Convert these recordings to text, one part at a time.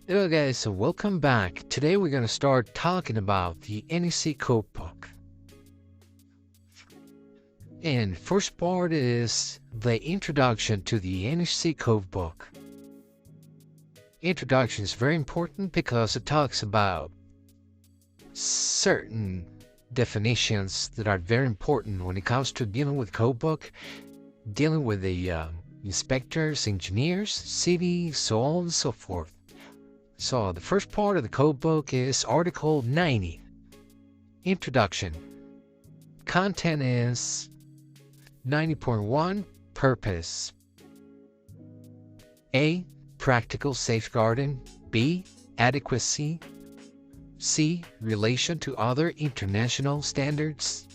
Hello guys, so welcome back. Today we're going to start talking about the NEC codebook. And first part is the introduction to the NEC codebook. Introduction is very important because it talks about certain definitions that are very important when it comes to dealing with codebook, dealing with the inspectors, engineers, cities, so on and so forth. So the first part of the codebook is Article 90. Introduction. Content is 90.1 Purpose. A. Practical safeguarding. B. Adequacy. C. Relation to other international standards.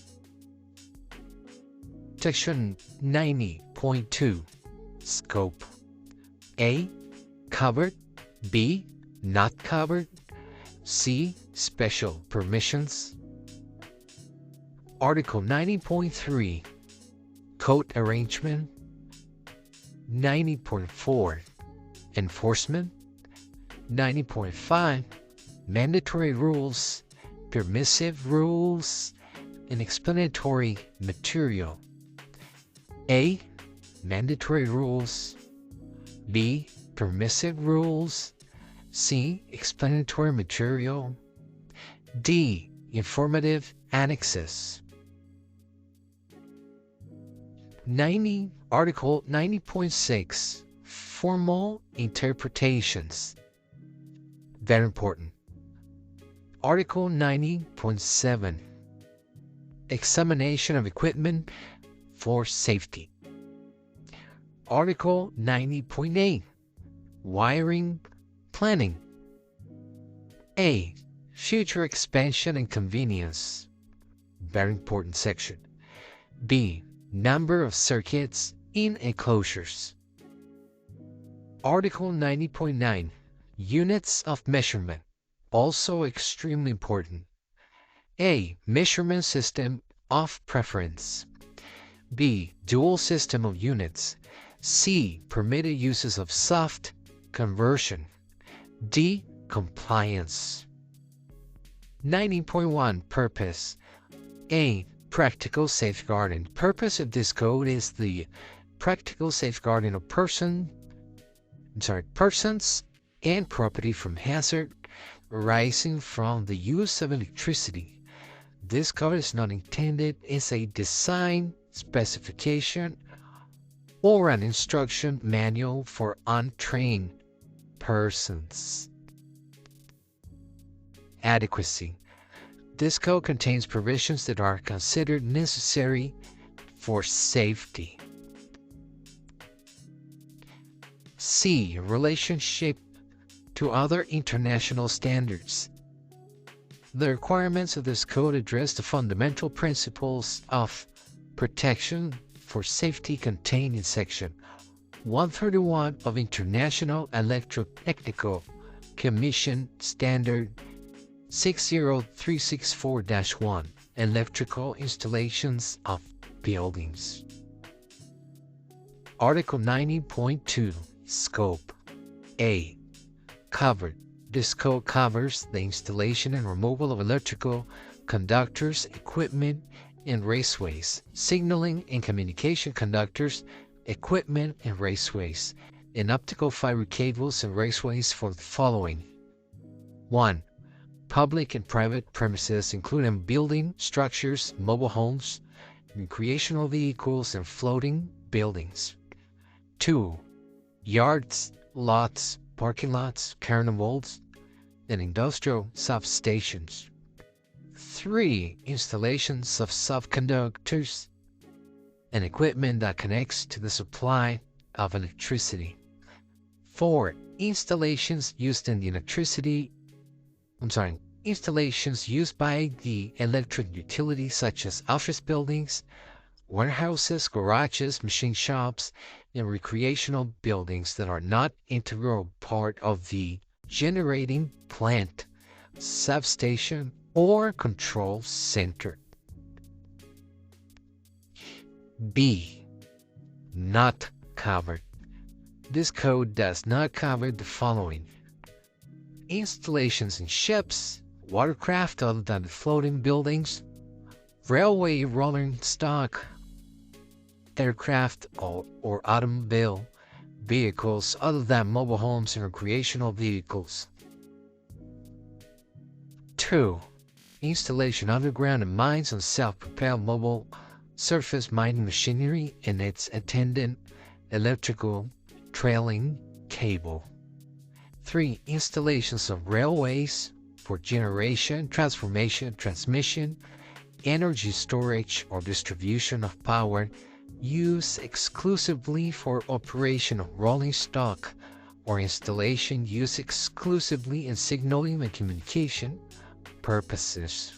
Section 90.2 Scope. A. Covered. B. Not covered. C. Special permissions. Article 90.3 Code arrangement. 90.4 Enforcement. 90.5 Mandatory rules, permissive rules, and explanatory material. A. Mandatory rules. B. Permissive rules. C. Explanatory material. D. Informative annexes. Article 90.6 Formal interpretations. Very important. Article 90.7 Examination of equipment for safety. Article 90.8 Wiring Planning. A. Future expansion and convenience. Very important section. B. Number of circuits in enclosures. Article 90.9 Units of measurement. Also extremely important. A. Measurement system of preference. B. Dual system of units. C. Permitted uses of soft conversion. D. Compliance. 90.1 Purpose. A. Practical safeguarding. Purpose of this code is the practical safeguarding of persons and property from hazard arising from the use of electricity. This code is not intended as a design specification or an instruction manual for untrained persons. Adequacy. This code contains provisions that are considered necessary for safety. C. Relationship to other international standards. The requirements of this code address the fundamental principles of protection for safety contained in Section 131 of International Electrotechnical Commission Standard 60364-1 Electrical Installations of Buildings. Article 90.2 Scope. A. Covered. This code covers the installation and removal of electrical conductors, equipment, and raceways, signaling and communication conductors, equipment, and raceways, and optical fiber cables and raceways for the following. 1. Public and private premises, including building structures, mobile homes, recreational vehicles, and floating buildings. 2. Yards, lots, parking lots, carnivals, and industrial substations. 3. Installations of subconductors and equipment that connects to the supply of electricity. 4. Installations used by the electric utility, such as office buildings, warehouses, garages, machine shops, and recreational buildings that are not integral part of the generating plant, substation, or control center. B. Not covered. This code does not cover the following: installations in ships, watercraft other than floating buildings, railway rolling stock, aircraft or automobile vehicles other than mobile homes and recreational vehicles. 2. Installation underground in mines and self-propelled mobile surface mining machinery and its attendant electrical trailing cable. 3. Installations of railways for generation, transformation, transmission, energy storage or distribution of power used exclusively for operation of rolling stock or installation used exclusively in signaling and communication purposes.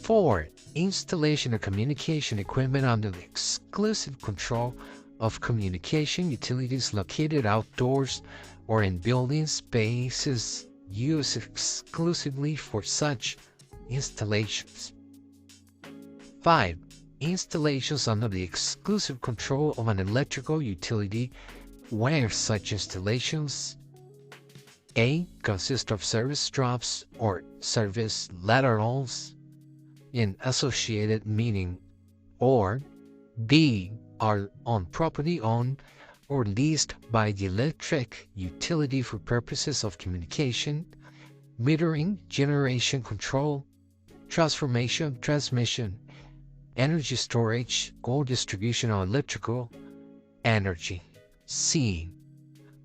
4. Installation of communication equipment under the exclusive control of communication utilities located outdoors or in building spaces used exclusively for such installations. 5. Installations under the exclusive control of an electrical utility where such installations A. Consist of service drops or service laterals in associated meaning, or B. Are on property owned or leased by the electric utility for purposes of communication, metering, generation control, transformation, transmission, energy storage, or distribution of electrical energy. C.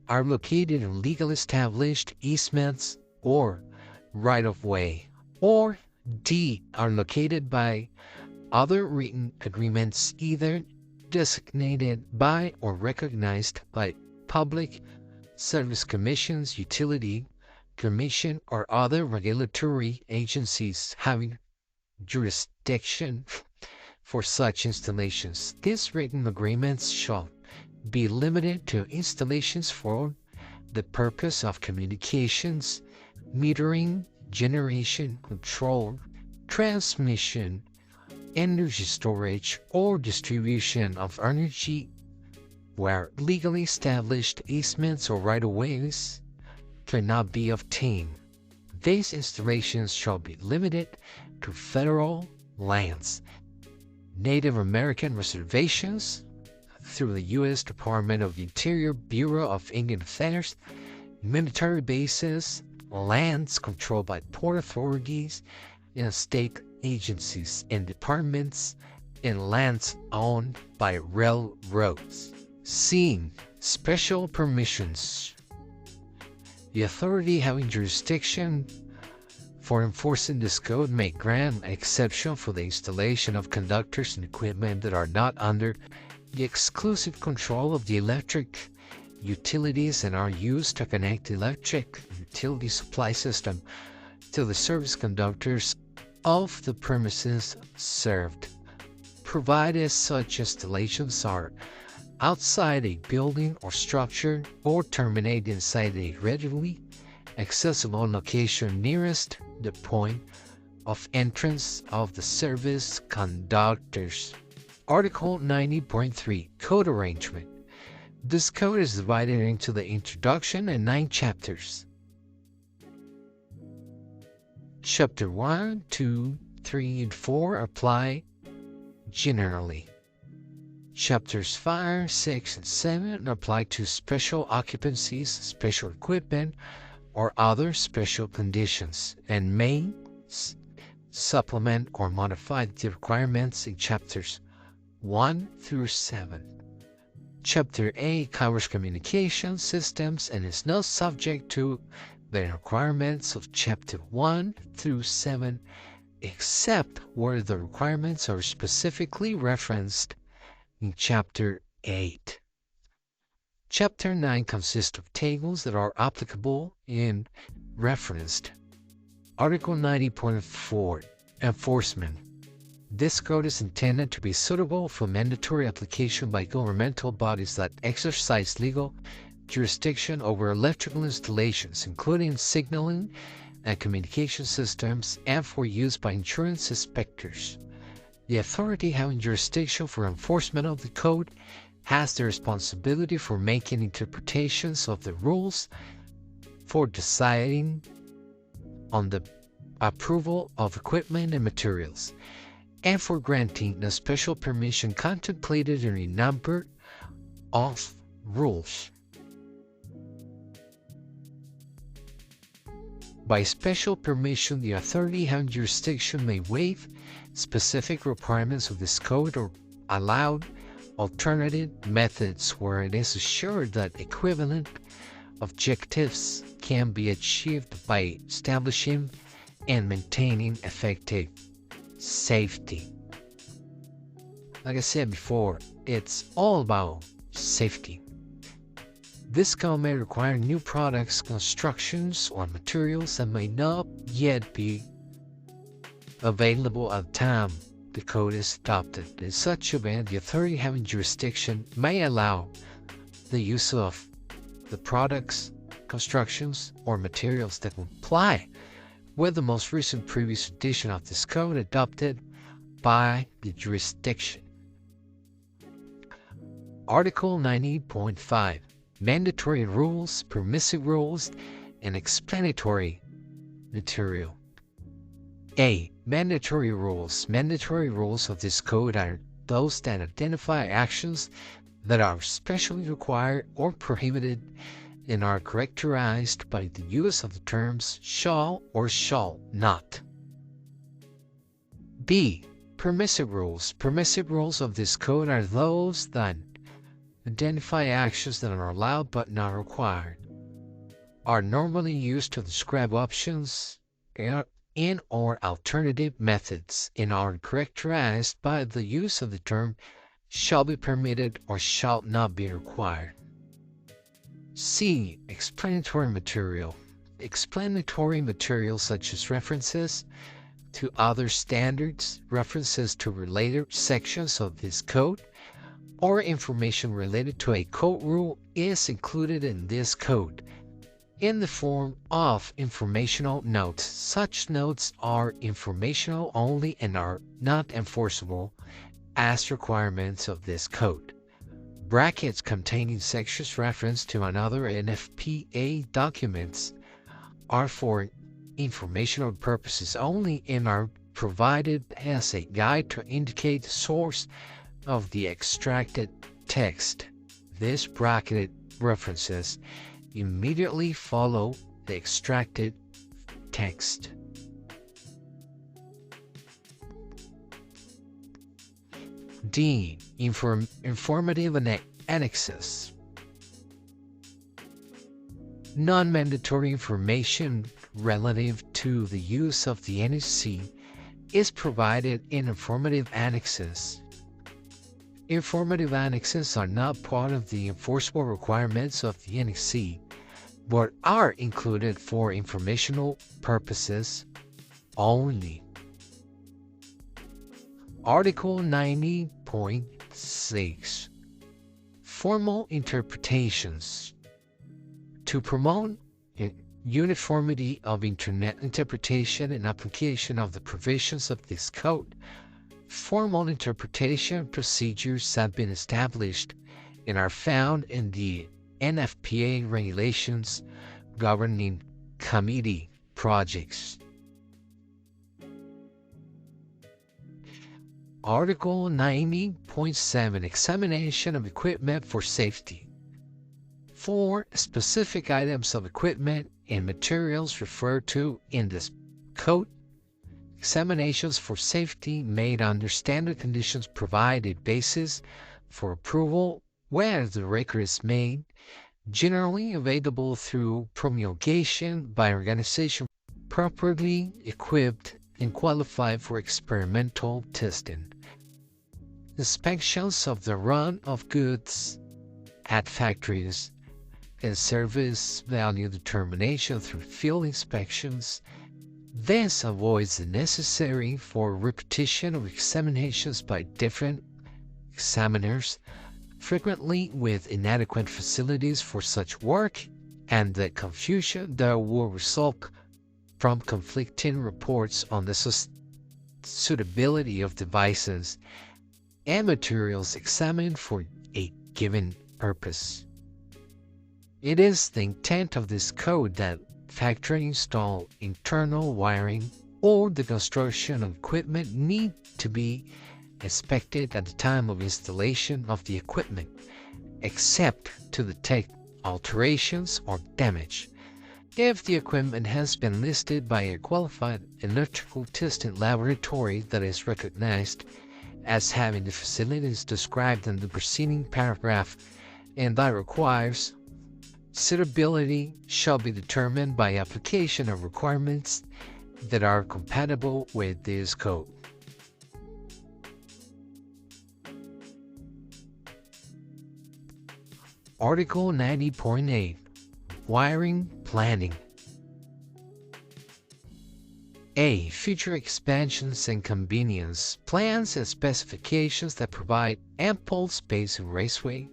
Are located in legally established easements or right-of-way. Or D. Are located by other written agreements either designated by or recognized by public service commissions, utility commission, or other regulatory agencies having jurisdiction for such installations. These written agreements shall be limited to installations for the purpose of communications, metering, generation, control, transmission, energy storage, or distribution of energy where legally established easements or right-of-ways cannot be obtained. These installations shall be limited to federal lands, Native American reservations through the U.S. Department of the Interior Bureau of Indian Affairs, military bases, lands controlled by port authorities and state agencies and departments, and lands owned by railroads. C. Special permissions. The authority having jurisdiction for enforcing this code may grant an exception for the installation of conductors and equipment that are not under the exclusive control of the electric utilities and are used to connect the electric utility supply system to the service conductors of the premises served, provided such installations are outside a building or structure or terminate inside a readily accessible location nearest the point of entrance of the service conductors. Article 90.3 Code Arrangement. This code is divided into the introduction and 9 chapters. Chapter 1, 2, 3, and 4 apply generally. Chapters 5, 6, and 7 apply to special occupancies, special equipment, or other special conditions, and may supplement or modify the requirements in chapters 1 through 7. Chapter 8 covers communication systems and is not subject to the requirements of Chapter 1 through 7, except where the requirements are specifically referenced in Chapter 8. Chapter 9 consists of tables that are applicable and referenced. Article 90.4 Enforcement. This code is intended to be suitable for mandatory application by governmental bodies that exercise legal jurisdiction over electrical installations, including signaling and communication systems, and for use by insurance inspectors. The authority having jurisdiction for enforcement of the code has the responsibility for making interpretations of the rules for deciding on the approval of equipment and materials, and for granting a special permission contemplated in a number of rules. By special permission, the authority having jurisdiction may waive specific requirements of this code or allow alternative methods where it is assured that equivalent objectives can be achieved by establishing and maintaining effective safety. Like I said before, it's all about safety. This code may require new products, constructions, or materials that may not yet be available at the time the code is adopted. In such event, the authority having jurisdiction may allow the use of the products, constructions, or materials that comply with the most recent previous edition of this code adopted by the jurisdiction. Article 90.5. Mandatory rules, permissive rules, and explanatory material. A. Mandatory rules. Mandatory rules of this code are those that identify actions that are specially required or prohibited and are characterized by the use of the terms shall or shall not. B. Permissive rules. Permissive rules of this code are those that identify actions that are allowed but not required, are normally used to describe options and or alternative methods, and are characterized by the use of the term shall be permitted or shall not be required. C. Explanatory material. Explanatory material such as references to other standards, references to related sections of this code, or information related to a code rule is included in this code in the form of informational notes. Such notes are informational only and are not enforceable as requirements of this code. Brackets containing sections reference to another NFPA documents are for informational purposes only and are provided as a guide to indicate the source of the extracted text. This bracketed references immediately follow the extracted text. D. Informative annexes. Non-mandatory information relative to the use of the NEC is provided in informative annexes. Informative annexes are not part of the enforceable requirements of the NEC, but are included for informational purposes only. Article 90.6. Formal interpretations. To promote uniformity of Internet interpretation and application of the provisions of this code, formal interpretation procedures have been established and are found in the NFPA regulations governing committee projects. Article 90.7. Examination of equipment for safety. For specific items of equipment and materials referred to in this code, examinations for safety made under standard conditions provide a basis for approval where the record is made, generally available through promulgation by organizations properly equipped and qualified for experimental testing. Inspections of the run of goods at factories and service value determination through field inspections. This avoids the necessary for repetition of examinations by different examiners, frequently with inadequate facilities for such work, and the confusion that will result from conflicting reports on the suitability of devices and materials examined for a given purpose. It is the intent of this code that factory install internal wiring or the construction of equipment need to be inspected at the time of installation of the equipment, except to detect alterations or damage. If the equipment has been listed by a qualified electrical testing laboratory that is recognized as having the facilities described in the preceding paragraph, and that requires suitability shall be determined by application of requirements that are compatible with this code. Article 90.8 Wiring Planning. A. Future expansions and convenience. Plans and specifications that provide ample space raceways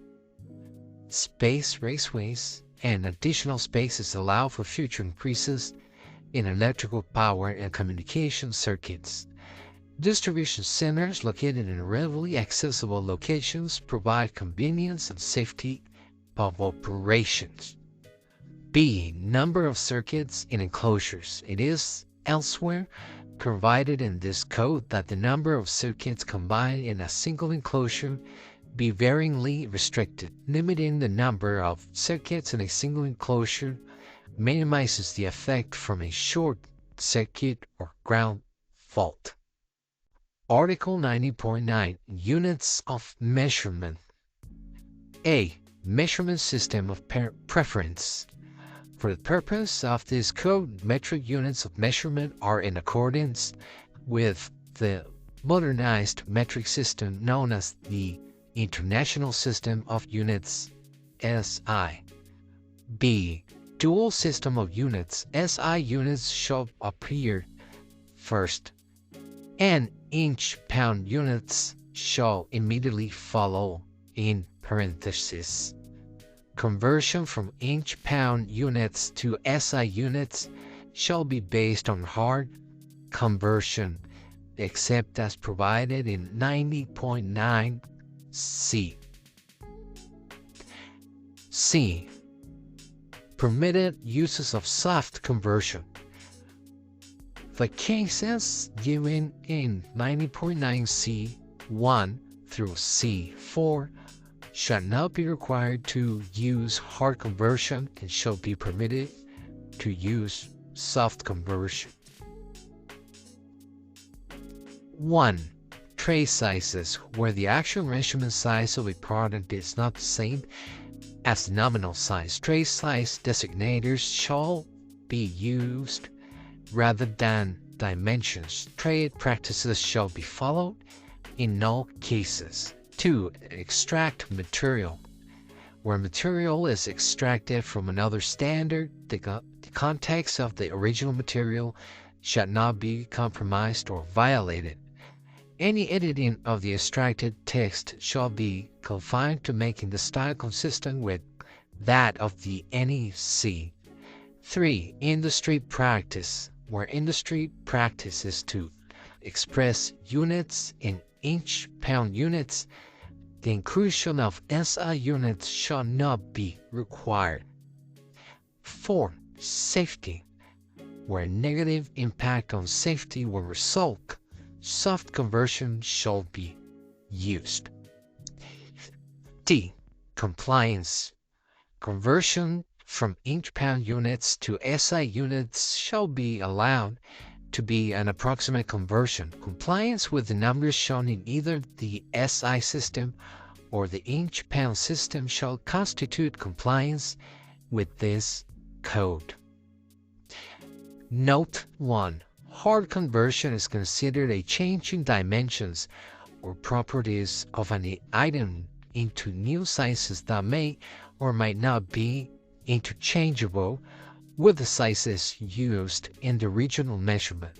and additional spaces allow for future increases in electrical power and communication circuits. Distribution centers located in readily accessible locations provide convenience and safety of operations. B. Number of circuits in enclosures. It is elsewhere provided in this code that the number of circuits combined in a single enclosure be varyingly restricted. Limiting the number of circuits in a single enclosure minimizes the effect from a short circuit or ground fault. Article 90.9 Units of Measurement. A. Measurement system of preference. For the purpose of this code, metric units of measurement are in accordance with the modernized metric system known as the International System of Units, SI. B. Dual system of units. SI units shall appear first, and inch-pound units shall immediately follow in parentheses. Conversion from inch-pound units to SI units shall be based on hard conversion, except as provided in 90.9 C. C. Permitted uses of soft conversion. The cases given in 90.9 C1 through C4 shall not be required to use hard conversion and shall be permitted to use soft conversion. 1. Tray sizes, where the actual measurement size of a product is not the same as the nominal size. Tray size designators shall be used rather than dimensions. Trade practices shall be followed in all cases. 2. Extract material. Where material is extracted from another standard, the context of the original material shall not be compromised or violated. Any editing of the extracted text shall be confined to making the style consistent with that of the NEC. 3. Industry practice. Where industry practice is to express units in inch-pound units, the inclusion of SI units shall not be required. 4. Safety. Where negative impact on safety will result, soft conversion shall be used. D. Compliance. Conversion from inch-pound units to SI units shall be allowed to be an approximate conversion. Compliance with the numbers shown in either the SI system or the inch-pound system shall constitute compliance with this code. Note 1. Hard conversion is considered a change in dimensions or properties of an item into new sizes that may or might not be interchangeable with the sizes used in the original measurement.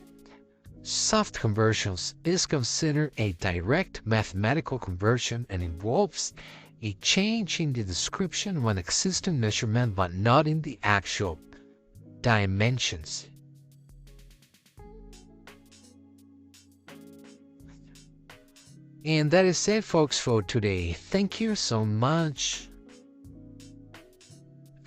Soft conversions is considered a direct mathematical conversion and involves a change in the description of an existing measurement but not in the actual dimensions. And that is it, folks, for today. Thank you so much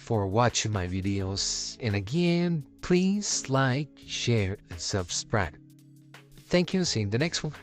for watching my videos. And again, please like, share, and subscribe. Thank you. See you in the next one.